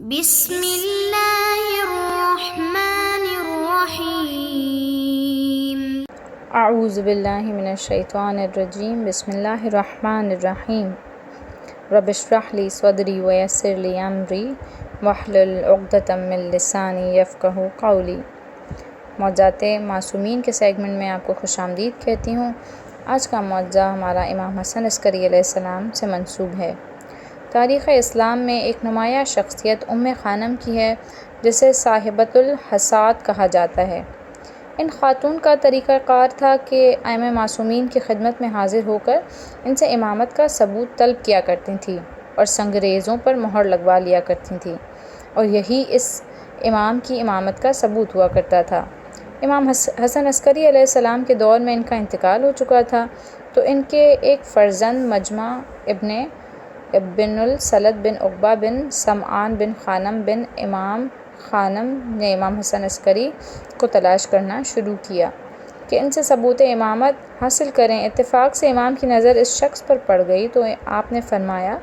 بسم اللہ الرحمن الرحیم۔ اعوذ باللہ من الشیطان الرجیم، بسم اللہ الرحمن الرحیم۔ رب اشرح لی صدری ویسر لی امری واحلل عقدۃ من لسانی یفقہوا قولی۔ معجزات معصومین کے سیگمنٹ میں آپ کو خوش آمدید کہتی ہوں۔ آج کا معجزہ ہمارا امام حسن عسکری علیہ السلام سے منسوب ہے۔ تاریخ اسلام میں ایک نمایاں شخصیت خانم کی ہے جسے صاحبۃ الحساد کہا جاتا ہے۔ ان خاتون کا طریقہ کار تھا کہ ائمہ معصومین کی خدمت میں حاضر ہو کر ان سے امامت کا ثبوت طلب کیا کرتی تھیں اور سنگریزوں پر مہر لگوا لیا کرتی تھیں، اور یہی اس امام کی امامت کا ثبوت ہوا کرتا تھا۔ امام حسن عسکری علیہ السلام کے دور میں ان کا انتقال ہو چکا تھا، تو ان کے ایک فرزند مجمع بن السلط بن عقبہ بن سمعان بن خانم بن امام خانم نے امام حسن عسکری کو تلاش کرنا شروع کیا کہ ان سے ثبوت امامت حاصل کریں۔ اتفاق سے امام کی نظر اس شخص پر پڑ گئی تو آپ نے فرمایا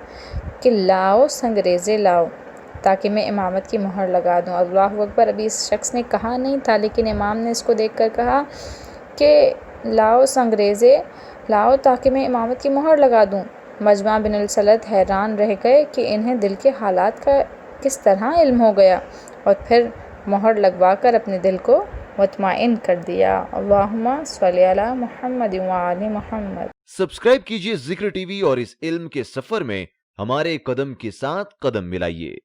کہ لاؤ سنگریزے لاؤ تاکہ میں امامت کی مہر لگا دوں۔ اللہ اکبر! ابھی اس شخص نے کہا نہیں تھا، لیکن امام نے اس کو دیکھ کر کہا کہ لاؤ سنگریزے لاؤ تاکہ میں امامت کی مہر لگا دوں۔ مجمع بن السلط حیران رہ گئے کہ انہیں دل کے حالات کا کس طرح علم ہو گیا، اور پھر مہر لگوا کر اپنے دل کو مطمئن کر دیا۔ اللہم صلی علی محمد وآل محمد۔ سبسکرائب کیجئے ذکر ٹی وی اور اس علم کے سفر میں ہمارے قدم کے ساتھ قدم ملائیے۔